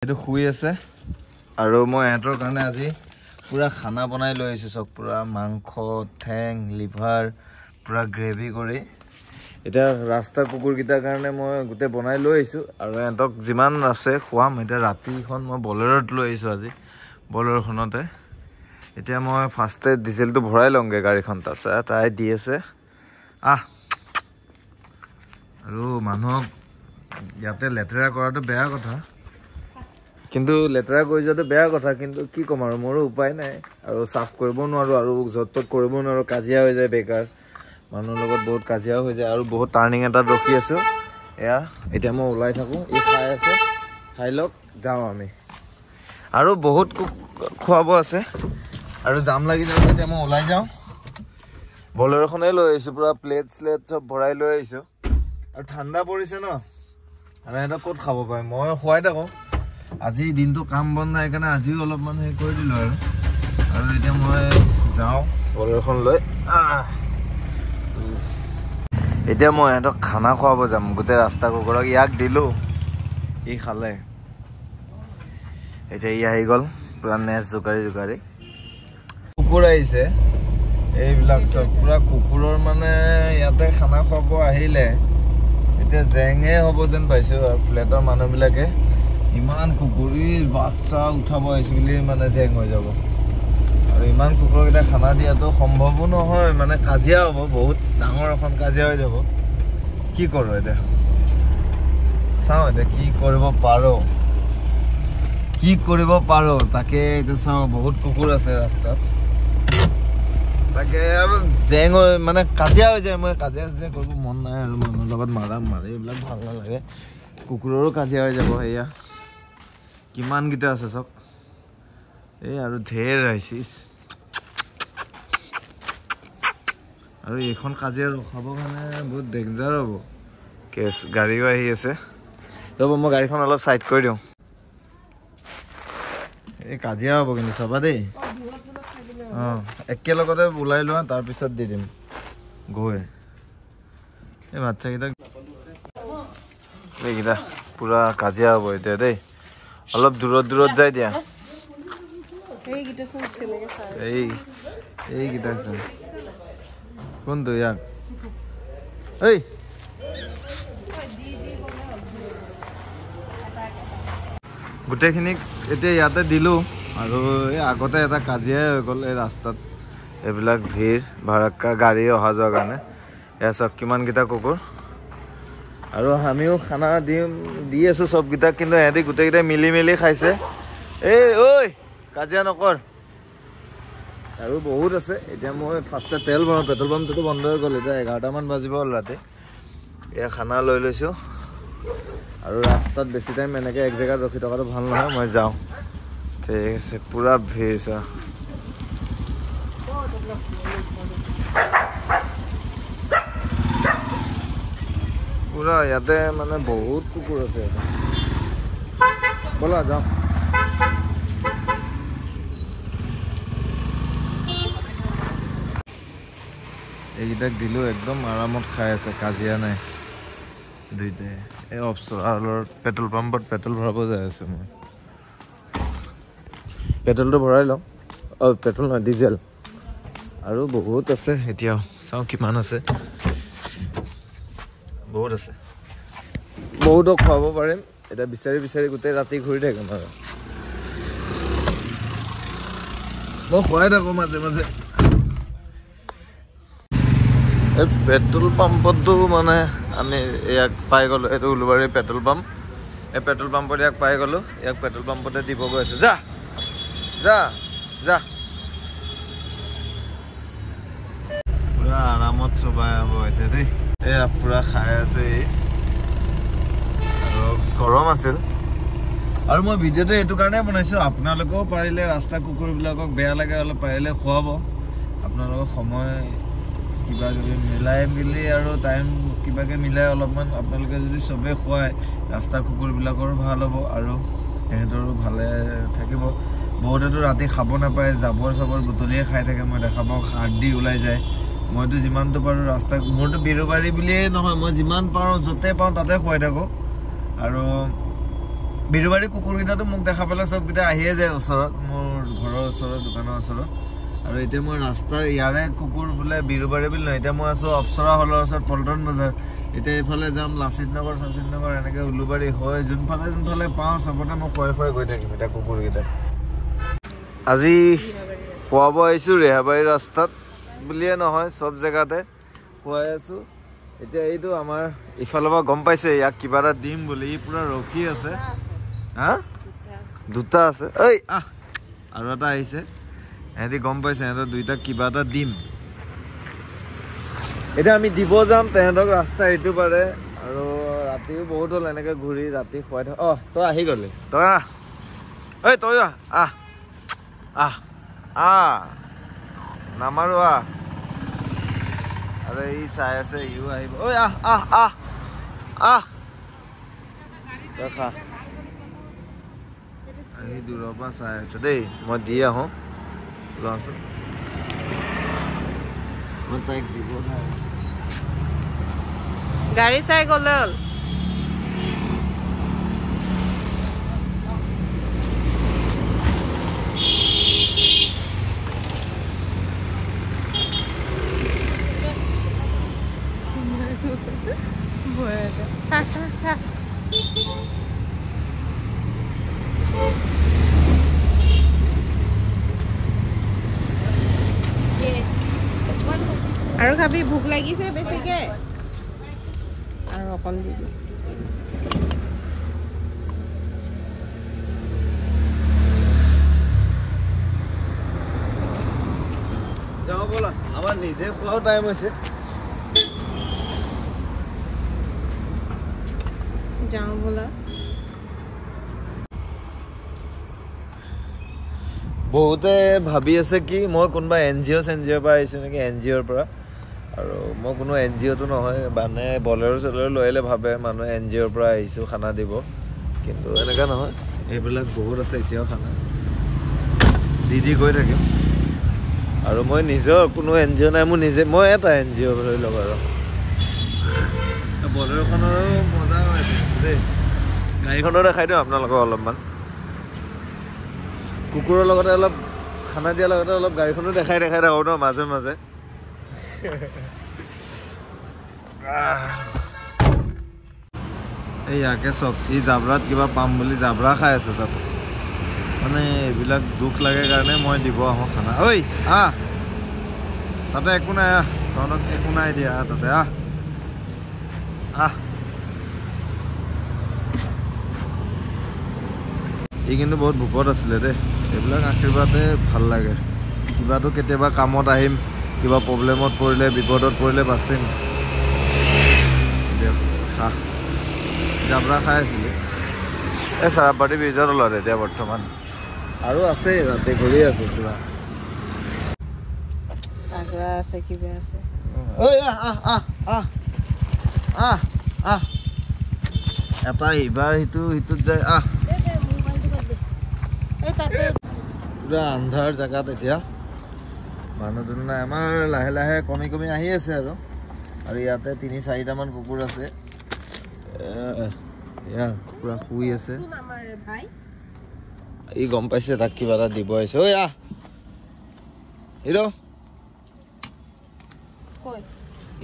এইটো শুই আছে আৰু মই এহঁতৰ কাৰণে আজি পুৰা খানা বনাই লৈ আহিছোঁ চব পুৰা মাংস ঠেং লিভাৰ পুৰা গ্ৰেভি কৰি এটা ৰাস্তা কুকুৰকেইটাৰ কাৰণে মই গোটেই বনাই লৈ আহিছোঁ আৰু এহঁতক যিমান আছে খুৱাম এতিয়া ৰাতিখন মই বলেৰত লৈ আহিছোঁ আজি বলেৰখনতে এতিয়া মই ফাৰ্ষ্টে ডিজেলটো ভৰাই লওঁগৈ গাড়ীখন তাই দি আছে আৰু মানুহক ইয়াতে লেতেৰা কৰাটো বেয়া কথা কিন্তু লেতেৰা কৰি যোৱাটো বেয়া কথা কিন্তু কি ক'ম আৰু মোৰো উপায় নাই আৰু চাফ কৰিব নোৱাৰোঁ আৰু য'ত ত'ত কৰিব নোৱাৰোঁ কাজিয়া হৈ যায় বেকাৰ মানুহৰ লগত বহুত কাজিয়াও হৈ যায় আৰু বহুত টাৰ্ণিং এটাত ৰখি আছোঁ এয়া এতিয়া মই ওলাই থাকোঁ খাই আছে খাই লওক যাওঁ আমি আৰু বহুত খুৱাব আছে আৰু জাম লাগি যাব এতিয়া মই ওলাই যাওঁ বলেৰ'খনেই লৈ আহিছোঁ পুৰা প্লেট স্লেট চব ভৰাই লৈ আহিছোঁ আৰু ঠাণ্ডা পৰিছে ন আৰু সিহঁতক ক'ত খাব পাৰে মই খুৱাই থাকোঁ আজি দিনটো কাম বন নাই কাৰণে আজিও অলপমান হেৰি কৰি দিলোঁ আৰু এতিয়া মই যাওঁ বলেৰ'খন লৈ এতিয়া মই ইহঁতক খানা খুৱাব যাম গোটেই ৰাস্তা কুকুৰক ইয়াক দিলোঁ ই খালে এতিয়া ই আহি গ'ল পুৰা নেচ জোকাৰি কুকুৰ আহিছে এইবিলাক চব পুৰা কুকুৰৰ মানে ইয়াতে খানা খুৱাব আহিলে এতিয়া জেঙে হ'ব যেন পাইছোঁ আৰু ফ্লেটৰ মানুহবিলাকে ইমান কুকুৰীৰ বাচ্চা উঠাব আহিছে বুলি মানে জেং হৈ যাব আৰু ইমান কুকুৰকেইটা খানা দিয়াটো সম্ভৱো নহয় মানে কাজিয়া হ'ব বহুত ডাঙৰ এখন কাজিয়া হৈ যাব কি কৰোঁ এতিয়া চাওঁ এতিয়া কি কৰিব পাৰোঁ তাকে এতিয়া চাওঁ বহুত কুকুৰ আছে ৰাস্তাত তাকে আৰু জেং হৈ মানে কাজিয়া হৈ যায় মই কাজিয়া কৰিব মন নাই আৰু মানুহৰ লগত মাৰি এইবিলাক ভাল নালাগে কুকুৰৰো কাজিয়া হৈ যাব এয়া কিমানকেইটা আছে চব এই আৰু ঢেৰ আহিছে আৰু এইখন কাজিয়া ৰখাবৰ কাৰণে বহুত ডেঞ্জাৰ হ'ব কেছ গাড়ীও আহি আছে ৰ'ব মই গাড়ীখন অলপ চাইড কৰি দিওঁ এই কাজিয়া হ'ব কিন্তু চাবা দেই একেলগতে ওলাই লোৱা তাৰপিছত দি দিম গৈ এই বাচ্চাকেইটাক এইকেইটা পুৰা কাজিয়া হ'ব এতিয়া দেই অলপ দূৰত যাই দিয়া এইকেইটা কোনটো ইয়াক এই গোটেইখিনিক এতিয়া ইয়াতে দিলোঁ আৰু এই আগতে এটা কাজিয়াই হৈ গ'ল এই ৰাস্তাত এইবিলাক ভিৰ ভাড়াক্কা গাড়ী অহা যোৱাৰ কাৰণে এয়া চব কিমানকেইটা কুকুৰ আৰু আমিও খানা দি আছোঁ চবকেইটাক কিন্তু সিহঁতি গোটেইকেইটাই মিলি খাইছে এই ঐ কাজিয়া নকৰ আৰু বহুত আছে এতিয়া মই ফাৰ্ষ্টে তেল ভৰাওঁ পেট্ৰল পাম্পটোতো বন্ধ হৈ গ'ল এতিয়া 11টামান বাজিব হ'ল ৰাতি এয়া খানা লৈ লৈছোঁ আৰু ৰাস্তাত বেছি টাইম এনেকৈ এক জেগাত ৰখি থকাটো ভাল নহয় মই যাওঁ ঠিক আছে পুৰা ভিৰ চা পুৰা ইয়াতে মানে বহুত কুকুৰ আছে ব'লা যাওঁ এইকেইটাক দিলোঁ একদম আৰামত খাই আছে কাজিয়া নাই দুইটাই এই অপচৰালৰ পেট্ৰল পাম্পত পেট্ৰল ভৰাব যাই আছে মই পেট্ৰলটো ভৰাই লওঁ পেট্ৰল নহয় ডিজেল আৰু বহুত আছে এতিয়াও চাওঁ কিমান আছে বহুত আছে বহুতক খুৱাব পাৰিম এতিয়া বিচাৰি গোটেই ৰাতি ঘূৰি থাকিম আৰু মই খুৱাই থাকোঁ মাজে এই পেট্ৰল পাম্পতো মানে আমি ইয়াক পাই গ'লোঁ এইটো উলুবাৰী পেট্ৰল পাম্প এই পেট্ৰল পাম্পত ইয়াক পাই গ'লোঁ ইয়াক পেট্ৰল পাম্পতে দিব গৈ আছে যা পুৰা আৰামত চবাই হ'ব এতিয়া দেই এয়া পুৰা খাই আছে আৰু গৰম আছিল আৰু মই ভিডিঅ'টো এইটো কাৰণে বনাইছোঁ আপোনালোকেও পাৰিলে ৰাস্তা কুকুৰবিলাকক বেয়া লাগে অলপ পাৰিলে খুৱাব আপোনালোকৰ সময় কিবাকিবি মিলি আৰু টাইম কিবাকৈ মিলাই অলপমান আপোনালোকে যদি চবেই খুৱায় ৰাস্তা কুকুৰবিলাকৰো ভাল হ'ব আৰু সিহঁতৰো ভালে থাকিব বহুতেতো ৰাতি খাব নাপায় জাবৰ বুটলিয়ে খাই থাকে মই দেখা পাওঁ হাৰ্ডি ওলাই যায় মইতো যিমানটো পাৰোঁ ৰাস্তা মোৰতো বিৰুবাৰী বুলিয়েই নহয় মই যিমান পাৰোঁ য'তে পাওঁ তাতে খুৱাই থাকোঁ আৰু বিৰুবাৰী কুকুৰকেইটাতো মোক দেখা পালে চবকেইটা আহিয়ে যায় ওচৰত, মোৰ ঘৰৰ ওচৰত, দোকানৰ ওচৰত। আৰু এতিয়া মই ৰাস্তাৰ ইয়াৰে কুকুৰ বোলে বিৰুবাৰী বুলি নহয়, এতিয়া মই আছো অপ্সৰা হলৰ ওচৰত পল্টন বজাৰ। এতিয়া এইফালে যাম লাচিত নগৰ এনেকে উলুবাৰী হয়, যোনফালে পাওঁ চবতে মই খুৱাই গৈ থাকিম এতিয়া কুকুৰকেইটা। আজি খুৱাব আহিছোঁ ৰেহাবাৰী ৰাস্তাত বুলিয়ে নহয়, চব জেগাতে খুৱাই আছো। এতিয়া এইটো আমাৰ ইফালৰ পৰা গম পাইছে ইয়াক কিবা এটা দিম বুলি, ই পুৰা ৰখি আছে। হা দুটা আছে, ঐ আহ আৰু এটা আহিছে। সিহঁতি গম পাইছে সিহঁতৰ দুইটাক কিবা এটা দিম। এতিয়া আমি দিব যাম তেহেঁতক ৰাস্তা এইটো পাৰে। আৰু ৰাতিও বহুত হ'ল এনেকে ঘূৰি ৰাতি খুৱাই থ। তই আহি গলি, তই আহ, ঐ তই আহ আহ আহ নামাৰো আহ। আৰু ই চাই আছে, ইও আহিব। ঐ আহ আহ আহ আহ তই খা। আহি দূৰৰ পৰা চাই আছে দেই, মই দি আহোঁ লোৱাচোন। মই তাইক দিব গাড়ী চাই গ'লে হ'ল। আৰু খাবি, ভোক লাগিছে বেছিকে আৰু অকণ দিবি। যাওঁ ব'লা, আমাৰ নিজে খোৱাও টাইম হৈছে। যাওঁ ব'লা। বহুতে ভাবি আছে কি মই কোনোবা NGO পৰা আহিছোঁ নেকি, NGOৰ পৰা। আৰু মই কোনো NGOটো নহয়, মানে বলেৰো লৈ আহিলে ভাবে মানুহে NGOৰ পৰা আহিছোঁ খানা দিব, কিন্তু এনেকুৱা নহয়। এইবিলাক বহুত আছে এতিয়াও খানা দি গৈ থাকিম। আৰু মই নিজৰ কোনো NGO নাই, মই এটা NGO ধৰি লওক। আৰু বলেৰোখনৰো মজা হৈছে দেই, গাড়ীখনো দেখাই দিওঁ আপোনালোকক অলপমান। কুকুৰৰ লগতে অলপ খানা দিয়াৰ লগতে অলপ গাড়ীখনো দেখাই থাকোঁ ন মাজে মাজে। এই ইয়াকে চব ই জাবৰাত কিবা পাম বুলি জাবৰা খাই আছে চব। মানে এইবিলাক দুখ লাগে কাৰণে মই দিব আহোঁ খানা। ঐ আহ, তাতে একো নাই, আহ তহঁতক একো নাই দিয়া, তাতে আহ আহ। ই কিন্তু বহুত ভোকত আছিলে দেই। এইবিলাক আশীৰ্বাদে ভাল লাগে। কিবাটো কেতিয়াবা কামত আহিম, কিবা প্ৰব্লেমত পৰিলে, বিপদত পৰিলে বাচিম। খা জাবৰা খাই আছিলে এই চাৰাপাতি ব্ৰিজৰ তলত এতিয়া বৰ্তমান। আৰু আছে ৰাতি ঘূৰি আছো কিবা আছে, কিবা আছে। ঐ আহ আহ আহ আহ আহ আহ এটা ইবাৰ সিটোত যায়। আহ পুৰা আন্ধাৰ জেগাত এতিয়া মানুহ দুনুহ নাই। আমাৰ লাহে লাহে কমি আহি আছে। আৰু ইয়াতে 3-4টামান কুকুৰ আছে, ইয়াৰ পুৰা শুই আছে। ই গম পাইছে তাক কিবা এটা দিব আহিছে। ঐ আহ হিৰ'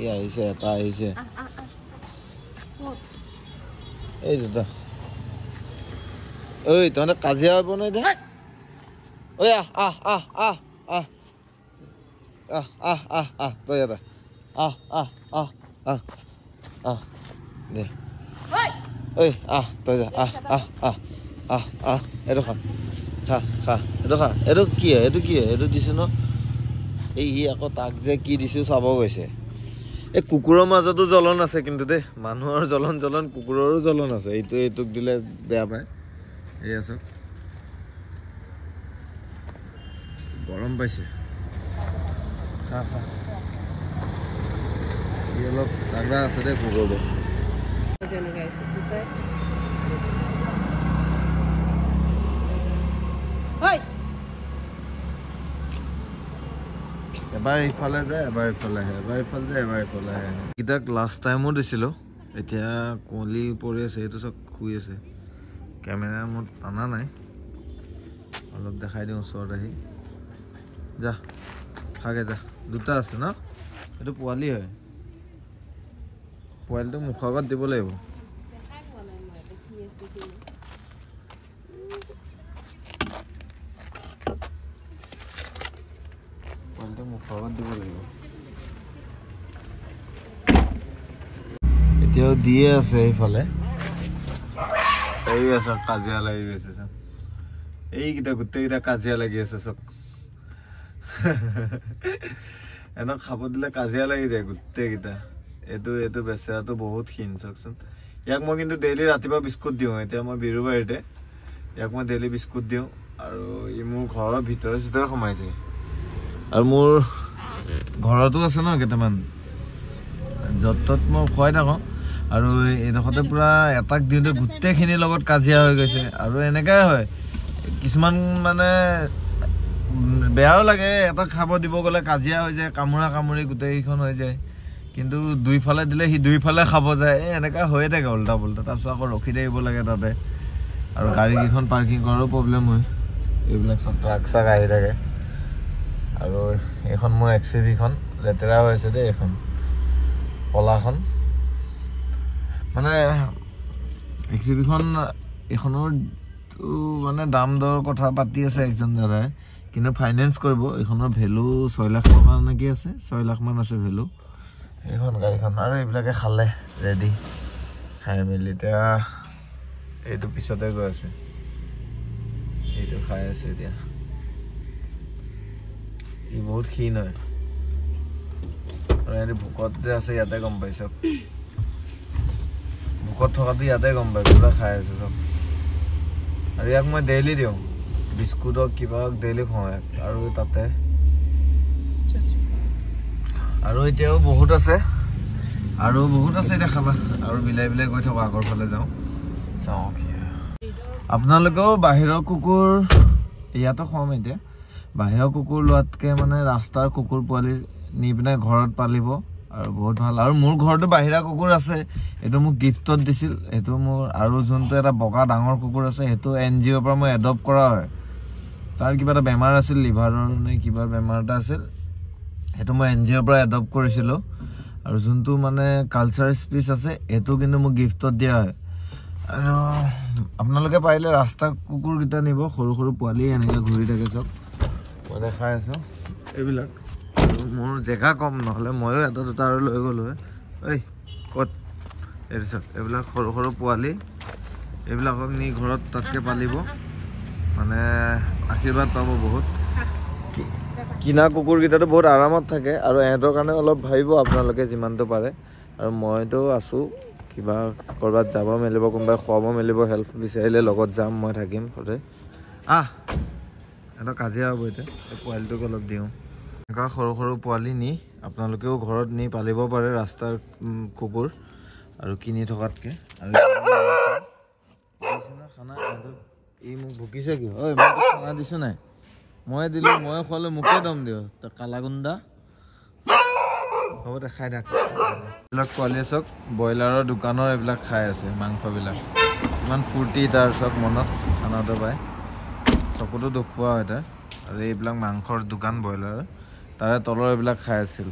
ই আহিছে, এটা আহিছে, এই দুটা। ঐ তহঁতে কাজিয়া হ'ব নহয় এতিয়া। ঐ আহ আহ আহ আহ আহ আহ আহ আহ আহ তই এটা আহ আহ আহ আহ আহ দে। ঐ আহ তই যা, আহ আহ আহ আহ আহ এইটো খা, খা এইটো খা। এইটো কি হয়, এইটো দিছো ন। এই সি আকৌ তাক যে কি দিছো চাব গৈছে। এই কুকুৰৰ মাজতো জ্বলন আছে কিন্তু দেই, মানুহৰ জ্বলন কুকুৰৰো জ্বলন আছে। এইটোক দিলে বেয়া পায়। এই আছো গৰম পাইছে, খা ই অলপ তাগৰা আছে দেই কুকুৰটো। এবাৰ ইফালে যায়, এবাৰ ইফালে আহে, এবাৰ ইফালে যায়, এবাৰ ইফালে আহে। এইকেইটাক লাষ্ট টাইমো দিছিলোঁ, এতিয়া কুঁৱলী পৰি আছে, সেইটো চব শুই আছে। কেমেৰা মোৰ টানা নাই অলপ দেখাই দিওঁ ওচৰত আহি যা খাগে যা দুটা আছে ন এইটো পোৱালি হয় পোৱালিটো মুখৰ আগত দিব লাগিব পোৱালিটো মুখৰ আগত দিব লাগিব এতিয়াও দিয়ে আছে এইফালে এই আছে কাজিয়া লাগি গৈছে চব এইকেইটা গোটেইকেইটা কাজিয়া লাগি আছে চব এনক খাব দিলে কাজিয়া লাগি যায় গোটেইকেইটা এইটো বেচেৰাটো বহুত ক্ষীণ চাওকচোন ইয়াক মই কিন্তু ডেইলি ৰাতিপুৱা বিস্কুট দিওঁ এতিয়া মই বিৰুবাৰীতে ইয়াক মই ডেইলি বিস্কুট দিওঁ আৰু ই মোৰ ঘৰৰ ভিতৰে চিতৰে সোমাই যায় আৰু মোৰ ঘৰতো আছে ন কেইটামান য'ত ত'ত মই খুৱাই থাকোঁ আৰু এইডোখৰতে পুৰা এটাক দিওঁতে গোটেইখিনিৰ লগত কাজিয়া হৈ গৈছে আৰু এনেকাই হয় কিছুমান মানে বেয়াও লাগে এটা খাব দিব গ'লে কাজিয়া হৈ যায় কামুৰা কামুৰি গোটেইখন হৈ যায় কিন্তু দুইফালে দিলে সি দুইফালে খাব যায় এনেকা হৈয়ে থাকে উল্টা পুল্টা তাৰপিছত আকৌ ৰখি থাকিব লাগে তাতে আৰু গাড়ীকেইখন পাৰ্কিং কৰাৰো প্ৰব্লেম হয় এইবিলাক চব ট্ৰাক চাক আহি থাকে আৰু এইখন মোৰ XUV-খন লেতেৰা হৈ আছে দেই এইখন কলাখন মানে XUV-খন এইখনৰ মানে দাম দৰ কথা পাতি আছে একজন দাদাই কিন্তু ফাইনেন্স কৰিব এইখনৰ ভেলু 6 লাখ টকা নেকি আছে 6 লাখ মান আছে ভেলু এইখন গাড়ীখন আৰু এইবিলাকে খালে ৰেডি খাই মেলি এতিয়া এইটো পিছতে গৈ আছে এইটো খাই আছে এতিয়া ই বহুত ক্ষীণ হয় আৰু ইয়াতে ভোকত যে আছে ইয়াতে গম পাই চব ভোকত থকাটো ইয়াতে গম পাই পুৰা খাই আছে চব আৰু ইয়াক মই ডেইলি দিওঁ বিস্কুটক কিবা ডেইলি খুৱাওঁ আৰু তাতে আৰু এতিয়াও বহুত আছে এতিয়া খানা আৰু বিলাই বিলাই গৈ থাকোঁ আগৰ ফালে যাওঁ চাওঁ কি আপোনালোকেও বাহিৰৰ কুকুৰ ইয়াতো খুৱাম এতিয়া বাহিৰৰ কুকুৰ লোৱাতকৈ মানে ৰাস্তাৰ কুকুৰ পোৱালি নি পিনে ঘৰত পালিব আৰু বহুত ভাল আৰু মোৰ ঘৰতো বাহিৰা কুকুৰ আছে এইটো মোক গিফ্টত দিছিল এইটো মোৰ আৰু যোনটো এটা বগা ডাঙৰ কুকুৰ আছে সেইটো NGOৰ পৰা মই এডপ্ট কৰা হয় তাৰ কিবা এটা বেমাৰ আছিল লিভাৰৰ নে কিবা বেমাৰ এটা আছিল সেইটো মই NGOৰ পৰা এডপ্ট কৰিছিলোঁ আৰু যোনটো মানে কালচাৰ স্পিচ আছে এইটো কিন্তু মোক গিফ্টত দিয়া হয় আৰু আপোনালোকে পাৰিলে ৰাস্তা কুকুৰকেইটা নিব সৰু সৰু পোৱালি এনেকৈ ঘূৰি থাকে চব মই দেখাই আছোঁ এইবিলাক মোৰ জেগা কম নহ'লে ময়ো এটা দুটা আৰু লৈ গ'লো হয় ক'ত এইটো চাওক এইবিলাক সৰু সৰু পোৱালি এইবিলাকক নি ঘৰত তাতকৈ পালিব মানে আশীৰ্বাদ পাব বহুত কিনা কুকুৰকেইটাতো বহুত আৰামত থাকে আৰু এহঁতৰ কাৰণে অলপ ভাবিব আপোনালোকে যিমানটো পাৰে আৰু মইতো আছোঁ কিবা ক'ৰবাত যাব মেলিব কোনোবাই খুৱাব মেলিব হেল্প বিচাৰিলে লগত যাম মই থাকিম সদায় সিহঁতৰ কাজিয়া হ'ব এতিয়া এই পোৱালিটোক অলপ দিওঁ এনেকুৱা সৰু সৰু পোৱালি নি আপোনালোকেও ঘৰত নি পালিব পাৰে ৰাস্তাৰ কুকুৰ আৰু কিনি থকাতকৈ আৰু খানা ই মোক ভুকিছে কি ঐ মই খানা দিছোঁ নাই মই দিলোঁ মই খোৱালোঁ মোকে দম দিওঁ তই কালাগুণ্ডা হ'ব দে খাই থাক এইবিলাক পোৱালি চক ব্ৰইলাৰৰ দোকানৰ এইবিলাক খাই আছে মাংসবিলাক ইমান ফূৰ্তি তাৰ চক মনত খানাটো পায় চকুটো দুখ পোৱা হয় তাৰ আৰু এইবিলাক মাংসৰ দোকান ব্ৰইলাৰৰ তাৰে তলৰ এইবিলাক খাই আছিল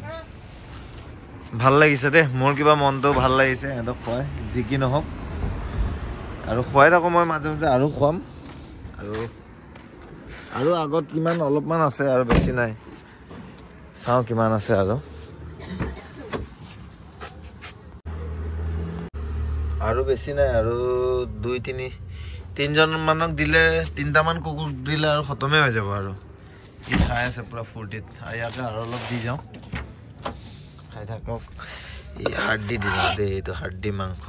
ভাল লাগিছে দেই মোৰ কিবা মনটো ভাল লাগিছে সিহঁতক খুৱাই যি কি নহওক আৰু খুৱাই থাকোঁ মই মাজে মাজে আৰু খুৱাম আৰু আগত কিমান অলপমান আছে আৰু বেছি নাই চাওঁ কিমান আছে আৰু বেছি নাই আৰু 2-3জন মানক দিলে 3টামান কুকুৰ দিলে আৰু খতমেই হৈ যাব আৰু ই খাই আছে পুৰা ফূৰ্তিত আৰু ইয়াকে আৰু অলপ দি যাওঁ খাই থাকক এই হাৰ্ডি দি যাওঁ দেই এইটো হাৰ্ডি মাংস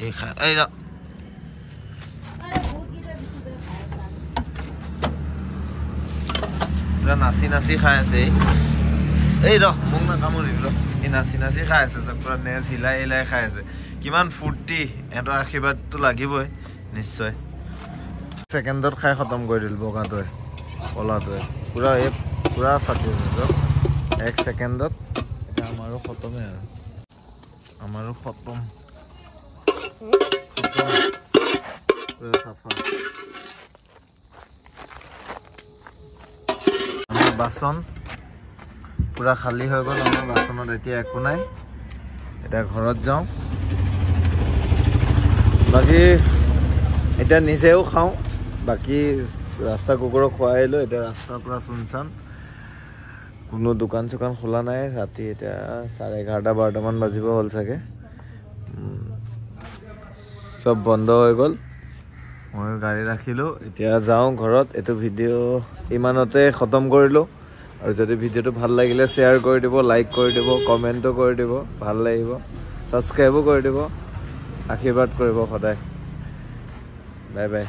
এই খাই এই পুৰা নাচি নাচি খাই আছে এই মোক না কামুৰিম এই নাচি নাচি খাই আছে পুৰা নেজ হিলাই হিলাই খাই আছে কিমান ফূৰ্তি এহঁতৰ আশীৰ্বাদটো লাগিবই নিশ্চয় ছেকেণ্ডত খাই খতম কৰি দিল বগাটোৱে কলাটোৱে পুৰা ফাটি 1 ছেকেণ্ডত এতিয়া আমাৰো খতমেই আৰু আমাৰো খতম পুৰা চাফা আমাৰ বাচন পুৰা খালী হৈ গ'ল আমাৰ বাচনত এতিয়া একো নাই এতিয়া ঘৰত যাওঁ বাকী এতিয়া নিজেও খাওঁ বাকী ৰাস্তা কুকুৰক খুৱাই আহিলোঁ এতিয়া ৰাস্তা পুৰা চুনচান কোনো দোকান চোকান খোলা নাই ৰাতি এতিয়া 11:30-12টামান বাজিব হ'ল চাগে চব বন্ধ হৈ গ'ল মই গাড়ী ৰাখিলোঁ এতিয়া যাওঁ ঘৰত এইটো ভিডিঅ' ইমানতে খতম কৰিলোঁ আৰু যদি ভিডিঅ'টো ভাল লাগিলে শ্বেয়াৰ কৰি দিব লাইক কৰি দিব কমেণ্টো কৰি দিব ভাল লাগিব ছাবস্ক্ৰাইবো কৰি দিব আশীৰ্বাদ কৰিব সদায় বাই বাই